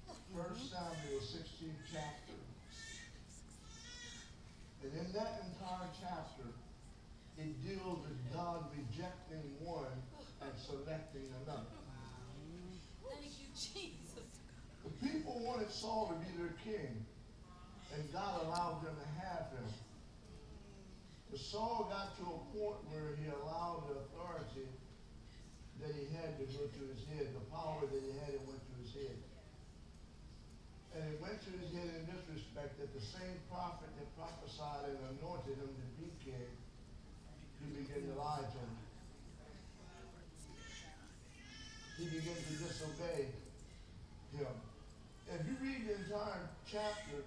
First Samuel 16th chapter. And in that entire chapter, it deals with God rejecting one and selecting another. Thank you, Jesus. The people wanted Saul to be their king, and God allowed them to have him. But Saul got to a point where he allowed the authority that he had to go to his head. The power that he had, it went to his head. And it went to his head in this respect, that the same prophet that prophesied and anointed him to be king, he began to lie to him. He began to disobey him. If you read the entire chapter,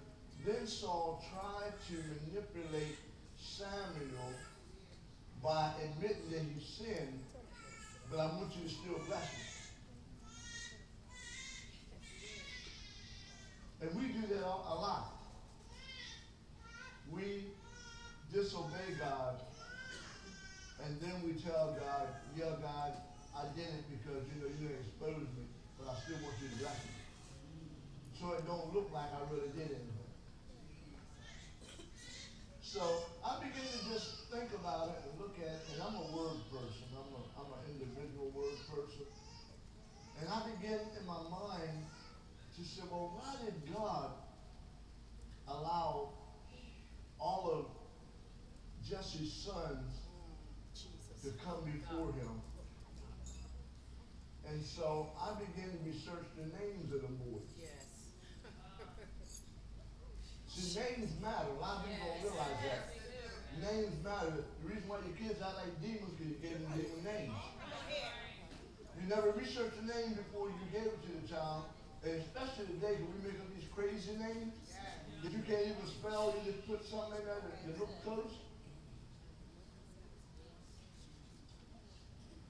then Saul tried to manipulate Samuel by admitting that he sinned, but I want you to still bless me. And we do that a lot. We disobey God, and then we tell God, yeah, God, I did it because, you exposed me, but I still want you to bless me. So it don't look like I really did anything. So I begin to just think about it and look at it, and I'm a word person. I'm an individual word person. And I begin in my mind to say, well, why did God allow all of Jesse's sons to come before him? And so I began to research the names of the boys. Yes. See, names matter. A lot of people don't realize that. Names matter. The reason why your kids act like demons is because you gave them demon names. You never researched the name before you gave it to the child. And especially today, when we make up these crazy names that you can't even spell, you just put something in there that looks close.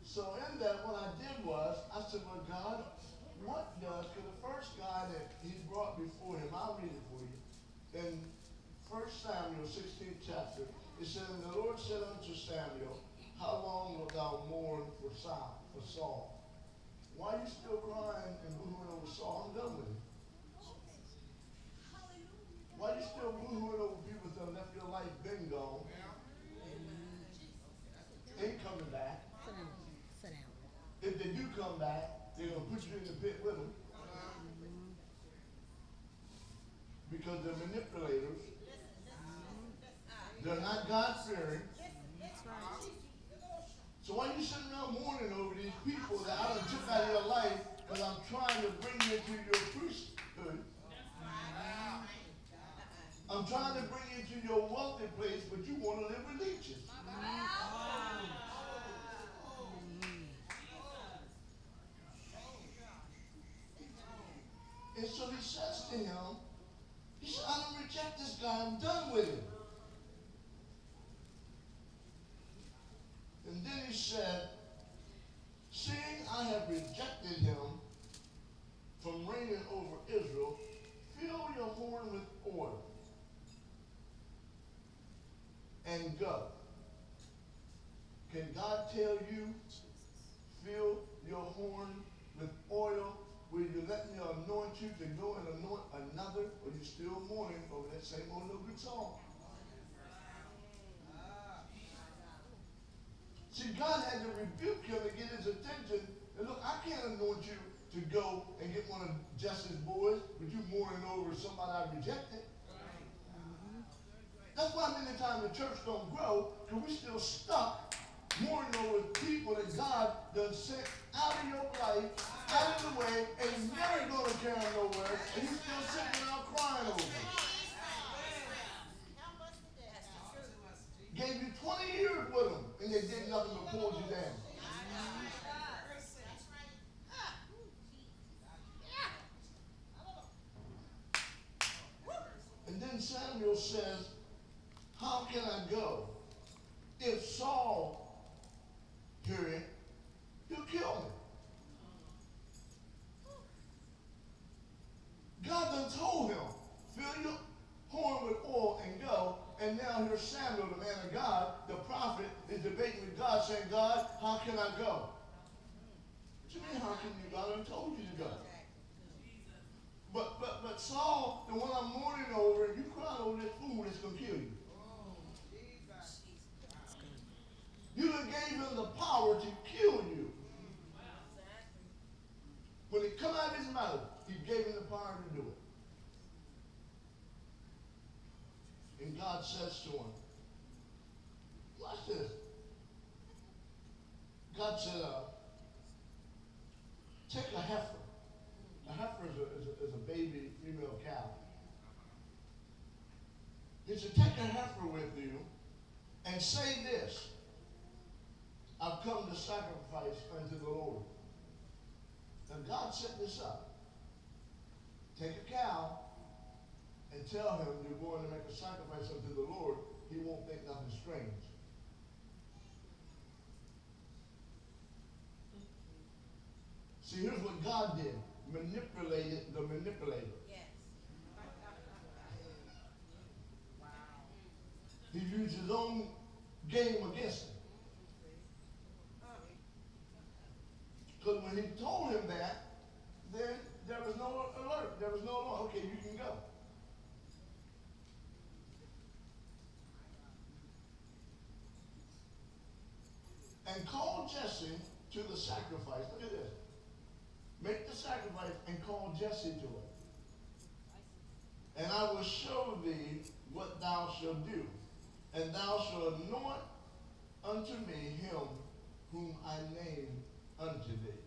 So in that, what I did was, I said, well, God, what does, because the first guy that he brought before him, I'll read it for you. In 1 Samuel 16th chapter, it says, and the Lord said unto Samuel, how long wilt thou mourn for Saul? Why are you still crying and boohooing over Saul? I'm done with him. Why are you still boohooing over people that have left your life been gone? Ain't coming back. Sit down. If they do come back, they're going to put you in the pit with them. Because they're manipulators. They're not God-fearing. So why are you sitting around mourning over these people that I done took out of your life because I'm trying to bring you into your priesthood? I'm trying to bring you into your wealthy place, but you want to live with leeches. And so he says to him, he said, I don't reject this guy, I'm done with him. And then he said, seeing I have rejected him from reigning over Israel, fill your horn with oil and go. Can God tell you, fill your horn with oil? Will you let me anoint you to go and anoint another, or you still mourning over that same old no good song? See, God had to rebuke him and get his attention. And look, I can't anoint you to go and get one of Jesse's boys, but you mourning over somebody I rejected. That's why many times the church don't grow, because we're still stuck mourning over people that God done sent out of your life, out of the way, and he's never going to carry them nowhere, and you still sitting around crying over them. Gave you 20 years with them, and they did nothing but pull you down. And then Samuel says, how can I go? If Saul hear it, he'll kill me. God done told him, fill your horn with oil and go. And now here's Samuel, the man of God, the prophet, is debating with God, saying, God, how can I go? What you mean, how can you? God done told you to go. But going to kill you. You done gave him the power to kill you. When it come out of his mouth, he gave him the power to do it. And God says to him, watch this. God said, take a heifer. A heifer is a baby female cow. He said, take a heifer with you and say this: I've come to sacrifice unto the Lord. And God set this up. Take a cow and tell him you're going to make a sacrifice unto the Lord. He won't think nothing strange. See, here's what God did. Manipulated the manipulator. Yes. He used his own game against him. Because when he told him that, then there was no alert. There was no alarm. Okay, you can go. And call Jesse to the sacrifice. Look at this. Make the sacrifice and call Jesse to it. And I will show thee what thou shalt do. And thou shalt anoint unto me him whom I name unto thee.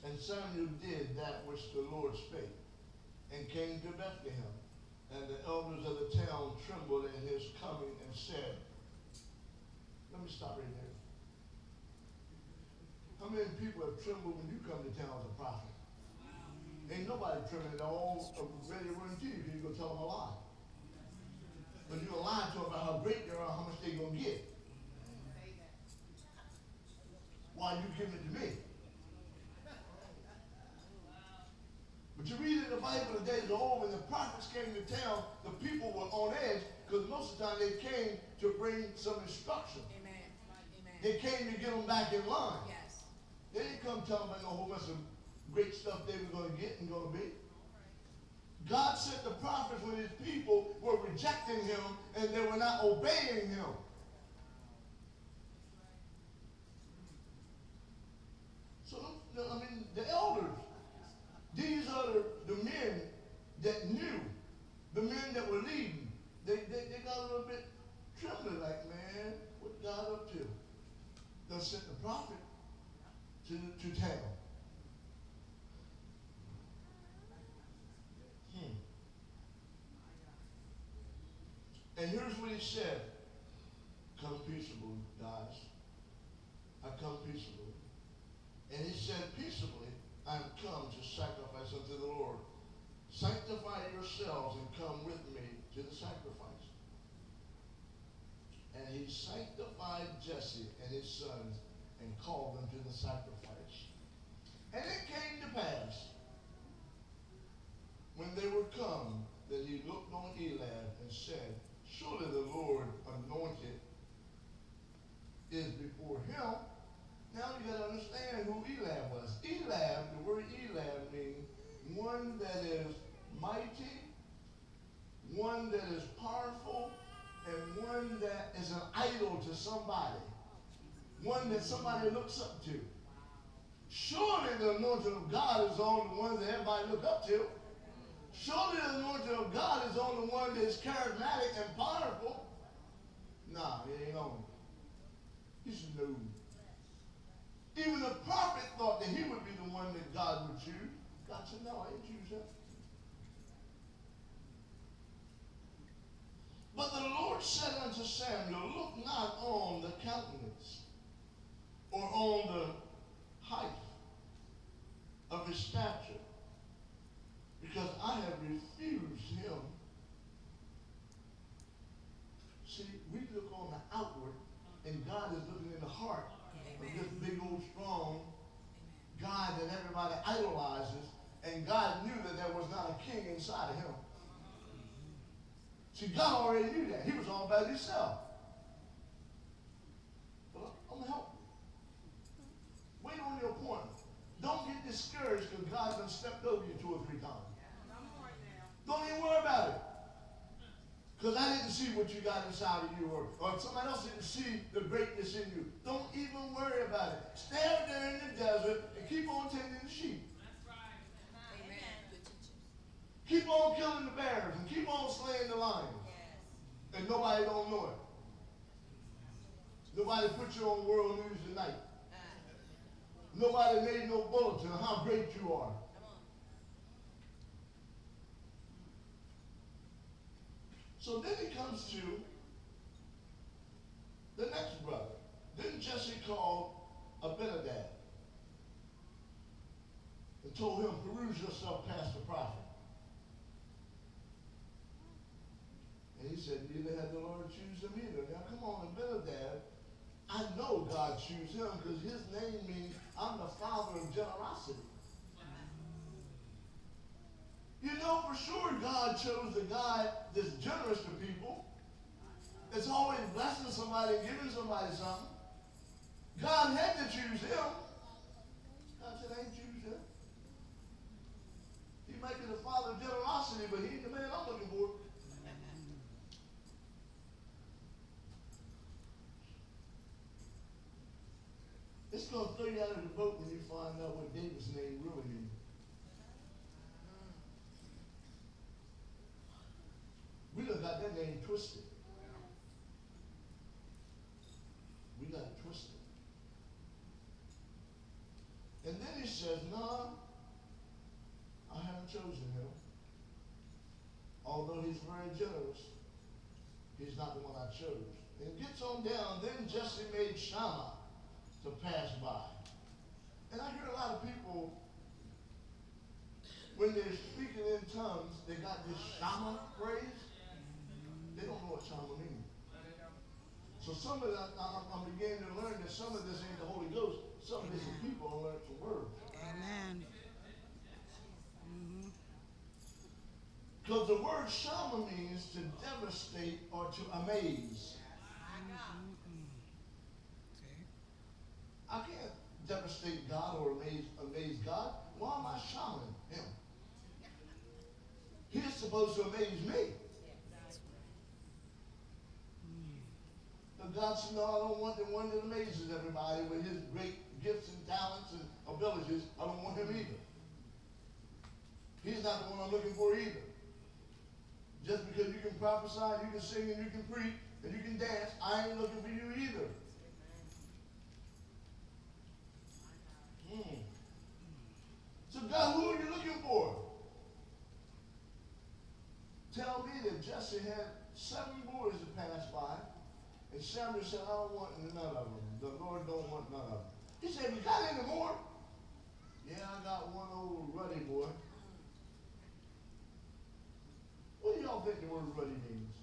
And Samuel did that which the Lord spake, and came to Bethlehem. And the elders of the town trembled at his coming and said, let me stop right there. How many people have trembled when you come to town as a prophet? Ain't nobody trembling at all, ready to run to you because you're going to tell them a lie. But you're going to lie to them about how great they are, how much they're going to get. Why are you giving it to me? But you read in the Bible the days of old, when the prophets came to town, the people were on edge because most of the time they came to bring some instruction. Amen. Amen. They came to get them back in line. Yes. They didn't come tell them about no whole bunch of great stuff they were going to get and going to be. God sent the prophets when his people were rejecting him and they were not obeying him. So, I mean, the elders, these are the men that knew, the men that were leading. They got a little bit trembling like, man, what God up to? They'll send the prophet to town. And here's what he said. Come peaceable, guys. I come peaceably. And he said, peaceably, I'm come to sacrifice unto the Lord. Sanctify yourselves and come with me to the sacrifice. And he sanctified Jesse and his sons and called them to the sacrifice. And it came to pass, when they were come, that he looked on Eliab and said, surely the Lord anointed is before him. Now you got to understand who Eliab was. Eliab, the word Eliab means one that is mighty, one that is powerful, and one that is an idol to somebody. One that somebody looks up to. Surely the anointing of God is on the one that everybody look up to. Surely the anointing of God is on the one that is charismatic and powerful. Nah, it ain't on. He said, no. Even the prophet thought that he would be the one that God would choose. God said, no, I didn't choose him. But the Lord said unto Samuel, look not on the countenance or on the height of his stature, because I have refused him. See, we look on the outward, and God is looking in the heart. Amen. Of this big old strong God that everybody idolizes, and God knew that there was not a king inside of him. See, God already knew that. He was all by himself. But I'm going to help you. Wait on your appointment. Don't get discouraged because God done stepped over you 2 or 3 times. Don't even worry about it. see what you got inside of you, or somebody else didn't see the greatness in you. Don't even worry about it. Stay out there in the desert and keep on tending the sheep. That's right. Amen. Keep on killing the bears and keep on slaying the lions. Yes. And nobody don't know it. Nobody put you on world news tonight. Nobody made no bulletin on how great you are. So then he comes to the next brother. Then Jesse called Abinadab and told him, peruse yourself past the prophet. And he said, neither had the Lord choose him either. Now come on, Abinadab, I know God chose him because his name means I'm the father of generosity. You know for sure God chose the guy that's generous to people, that's always blessing somebody and giving somebody something. God had to choose him. God said, I ain't choose him. He might be the father of generosity, but he ain't the man I'm looking for. It's going to throw you out of the boat when you find out what David's name really means. We done got that name twisted. We got it twisted. And then he says, no, I haven't chosen him. Although he's very generous, he's not the one I chose. And it gets on down, then Jesse made Shammah to pass by. And I hear a lot of people, when they're speaking in tongues, they got this Shammah phrase. They don't know what Shammah means. So some of that, I'm beginning to learn that some of this ain't the Holy Ghost. Some of this is people who learn some words. Amen. Because the word Shammah means to devastate or to amaze. I can't devastate God or amaze God. Why am I shamming him? He's supposed to amaze me. But God said, no, I don't want the one that amazes everybody with his great gifts and talents and abilities. I don't want him either. He's not the one I'm looking for either. Just because you can prophesy, you can sing, and you can preach, and you can dance, I ain't looking for you either. So God, who are you looking for? Tell me that Jesse had 7 boys that passed by, and Samuel said, I don't want none of them. The Lord don't want none of them. He said, you got any more? Yeah, I got one old ruddy boy. What do y'all think the word ruddy means?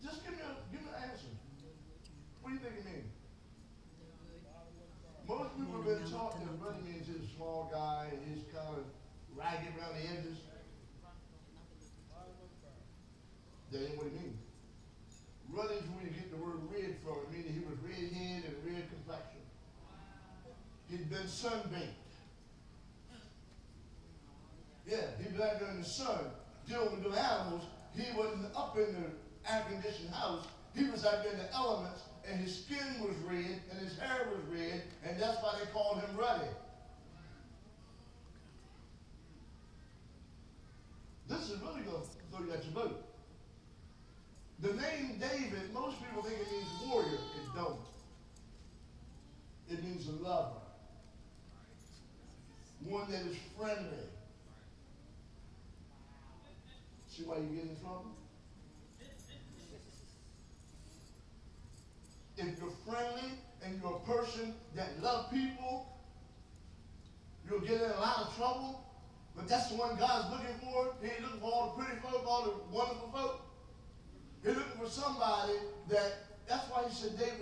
Just give me an answer. What do you think it means? Most people have been taught that ruddy means he's a small guy and he's kind of ragged around the edges. That ain't what it means. Ruddy is where you get the word red from. It means he was red-haired and red complexion. He'd been sunbaked. Yeah, he'd been out there in the sun dealing with the animals. He wasn't up in the air-conditioned house. He was out there in the elements, and his skin was red, and his hair was red, and that's why they called him ruddy. This is really going to throw you at your boat. The name David, most people think it means warrior. It don't. It means a lover. One that is friendly. See why you get in trouble? If you're friendly and you're a person that loves people, you'll get in a lot of trouble. But that's the one God's looking for. He ain't looking for all the pretty folk, all the wonderful folk. He's looking for somebody that's why he said David